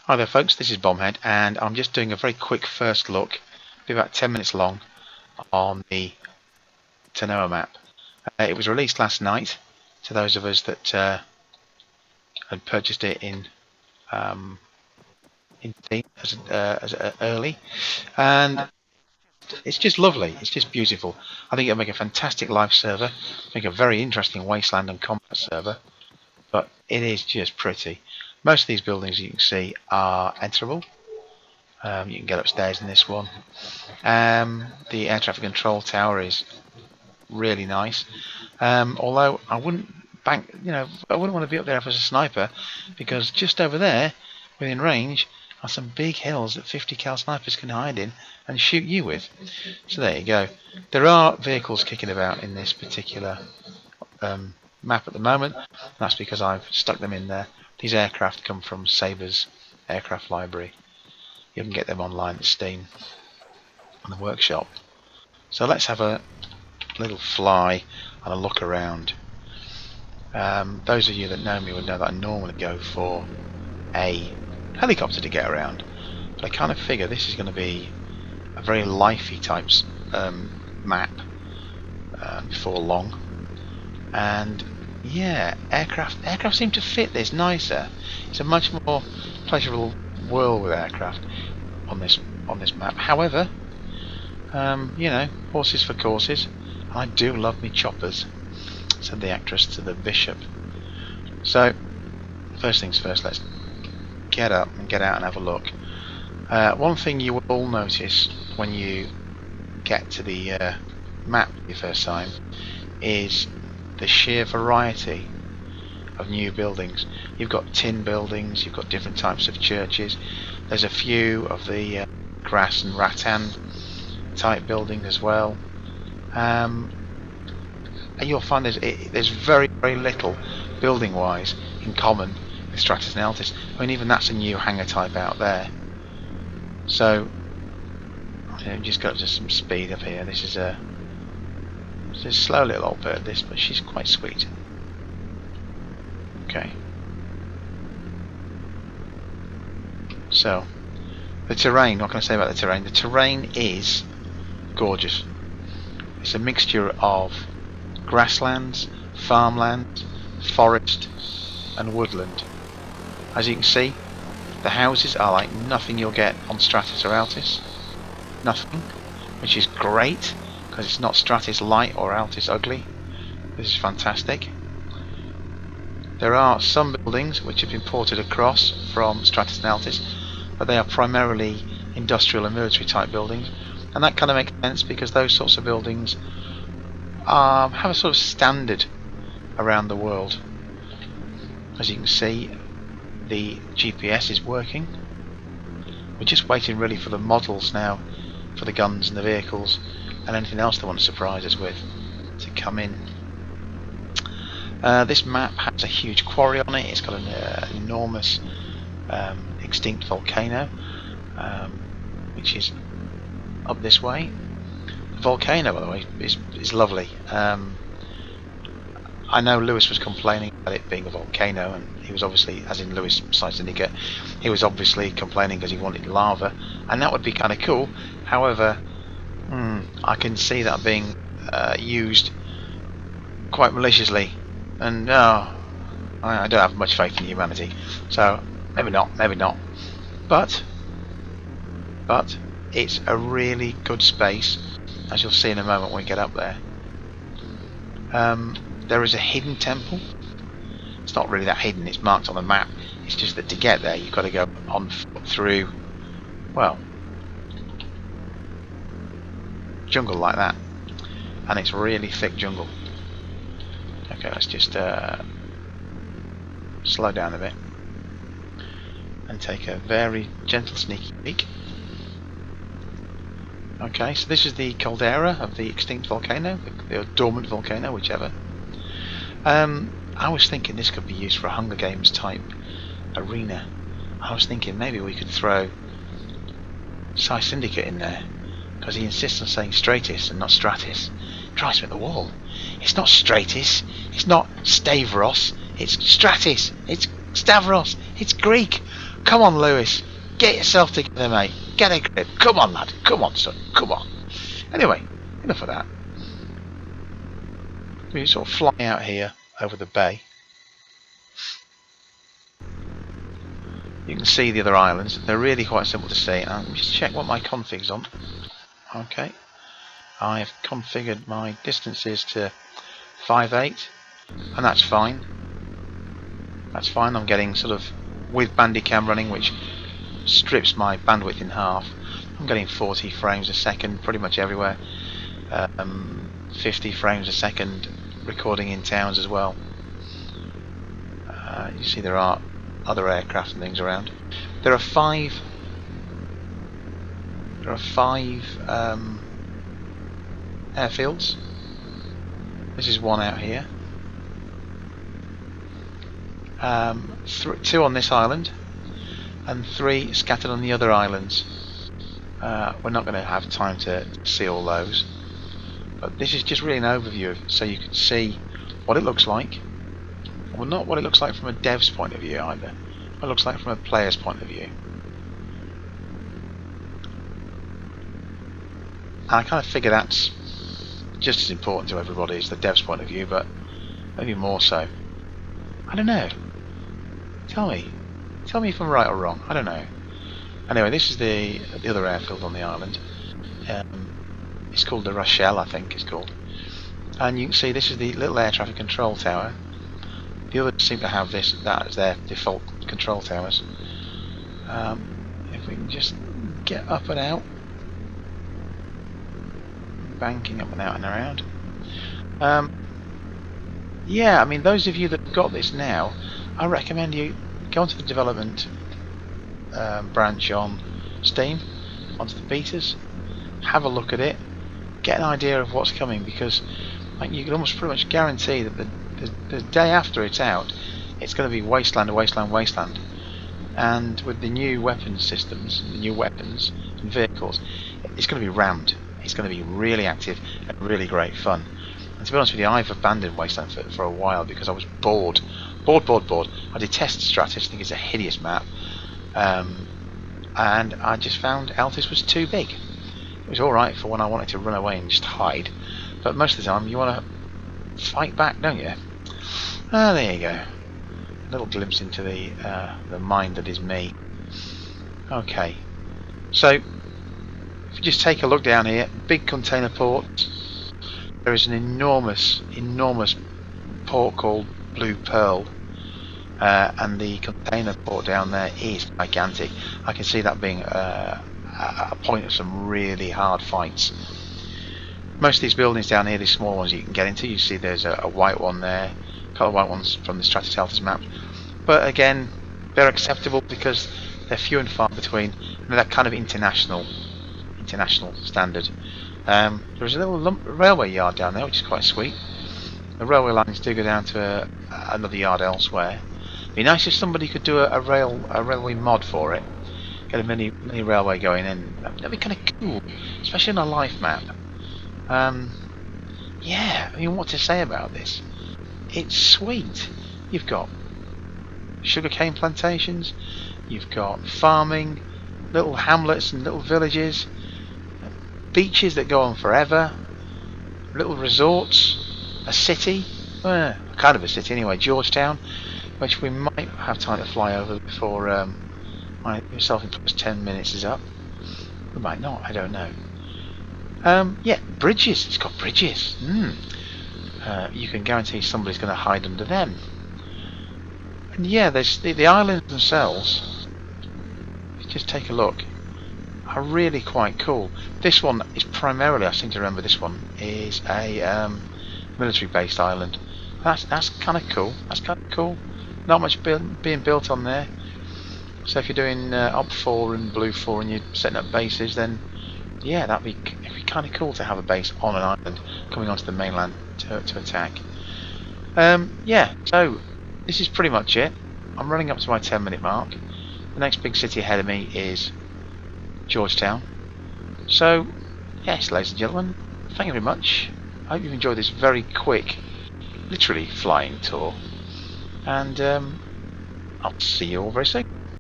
Hi there folks, this is Bombhead and I'm just doing a very quick first look, be about 10 minutes long, on the Tanoa map. It was released last night to those of us that had purchased it in Steam as early, and it's just lovely, it's just beautiful. I think it'll make a fantastic live server, make a very interesting wasteland and combat server, but it is just pretty. Most of these buildings you can see are enterable. You can get upstairs in this one. The air traffic control tower is really nice. Although I wouldn't I wouldn't want to be up there as a sniper, because just over there, within range, are some big hills that 50 cal snipers can hide in and shoot you with. So there you go. There are vehicles kicking about in this particular map at the moment. That's because I've stuck them in there. These aircraft come from Sabre's aircraft library. You can get them online at Steam on the workshop. So let's have a little fly and a look around. Those of you that know me would know that I normally go for a helicopter to get around, but I kind of figure this is going to be a very lifey type map before long. And yeah, aircraft seem to fit this nicer. It's a much more pleasurable world with aircraft on this map. However, horses for courses. I do love me choppers, said the actress to the bishop. So first things first, let's get up and get out and have a look. One thing you will notice when you get to the map for the first time is the sheer variety of new buildings. You've got tin buildings, you've got different types of churches, there's a few of the grass and rattan type buildings as well, and you'll find there's very little building wise in common with Stratus and Altis. I mean, even that's a new hangar type out there. So just got just some speed up here. This is a slow little old bird, this, but she's quite sweet. Okay, so the terrain, what can I say about the terrain? The terrain is gorgeous. It's a mixture of grasslands, farmland, forest and woodland. As you can see, the houses are like nothing you'll get on Stratus or Altis. Nothing, which is great because it's not Stratus light or Altis ugly. This is fantastic. There are some buildings which have been ported across from Stratus and Altis, but they are primarily industrial and military type buildings, and that kind of makes sense because those sorts of buildings have a sort of standard around the world. As you can see, the GPS is working. We're just waiting really for the models now, for the guns and the vehicles and anything else they want to surprise us with to come in. This map has a huge quarry on it. It's got an enormous extinct volcano, which is up this way. The volcano, by the way, is lovely. I know Lewis was complaining about it being a volcano, and he was obviously, as in Lewis Site Syndicate, he was obviously complaining because he wanted lava, and that would be kind of cool. However, I can see that being used quite maliciously, and I don't have much faith in humanity, so maybe not. But it's a really good space, as you'll see in a moment when we get up there. There is a hidden temple. It's not really that hidden, it's marked on the map. It's just that to get there you've got to go on foot through, well, jungle like that, and it's really thick jungle. Okay, let's just slow down a bit and take a very gentle sneaky peek. Okay, so this is the caldera of the extinct volcano, the dormant volcano, whichever. I was thinking this could be used for a Hunger Games type arena. I was thinking maybe we could throw Site Syndicate in there, because he insists on saying Stratus and not Stratus. It drives me at the wall. It's not Stratus, it's not Stavros, it's Stratus, it's Stavros, It's Greek. Come on, Lewis. Get yourself together, mate. Get a grip. Come on, lad. Come on, son. Come on. Anyway, enough of that. We sort of fly out here over the bay. You can see the other islands. They're really quite simple to see. Let me just check what my config's on. Okay. I have configured my distances to 5.8, and that's fine. That's fine. I'm getting sort of, with Bandicam running, which strips my bandwidth in half, I'm getting 40 frames a second pretty much everywhere. 50 frames a second recording in towns as well. You see there are other aircraft and things around. There are five airfields. This is one out here. 2 on this island and 3 scattered on the other islands. We're not going to have time to see all those, but this is just really an overview so you can see what it looks like. Well, not what it looks like from a dev's point of view either, what it looks like from a player's point of view. And I kind of figure that's just as important to everybody as the dev's point of view, but maybe more so. I don't know. Tell me if I'm right or wrong. I don't know. Anyway, this is the other airfield on the island. It's called the Rochelle, I think it's called. And you can see this is the little air traffic control tower. The others seem to have that as their default control towers. If we can just get up and out. Banking up and out and around. Yeah, I mean, those of you that have got this now, I recommend you go onto the development branch on Steam, onto the betas, have a look at it, get an idea of what's coming, because you can almost pretty much guarantee that the day after it's out, it's going to be wasteland, wasteland, wasteland. And with the new weapons systems, the new weapons and vehicles, it's going to be rammed. It's going to be really active and really great fun. And to be honest with you, I've abandoned Wasteland for a while because I was bored. I detest Stratus, I think it's a hideous map. And I just found Altis was too big. It was alright for when I wanted to run away and just hide, but most of the time you want to fight back, don't you? Ah, there you go. A little glimpse into the mind that is me. Okay, so if you just take a look down here, big container port. There is an enormous port called Blue Pearl, and the container port down there is gigantic. I can see that being a point of some really hard fights. Most of these buildings down here, these small ones you can get into, you see there's a white one there, a couple of white ones from the Stratus Altis map, but again they're acceptable because they're few and far between, and they're that kind of international standard. There's a little railway yard down there which is quite sweet. The railway lines do go down to another yard elsewhere. It'd be nice if somebody could do a railway mod for it, get a mini railway going in. That'd be kind of cool, especially on a life map. Yeah, I mean, what to say about this? It's sweet. You've got sugarcane plantations, you've got farming, little hamlets and little villages, beaches that go on forever, little resorts, a city, kind of a city anyway, Georgetown, which we might have time to fly over before my self-imposed 10 minutes is up. We might not, I don't know. Yeah, bridges, it's got bridges. You can guarantee somebody's going to hide under them. And yeah, there's the islands themselves, just take a look, are really quite cool. This one is primarily, I seem to remember this one, is a military based island. That's kind of cool. That's kind of cool. Not much being built on there. So if you're doing Op 4 and Blue 4 and you're setting up bases, then yeah, it'd be kind of cool to have a base on an island coming onto the mainland to attack. Yeah, so this is pretty much it. I'm running up to my 10-minute mark. The next big city ahead of me is Georgetown. So yes, ladies and gentlemen, thank you very much. I hope you've enjoyed this very quick, literally flying tour. And I'll see you all very soon.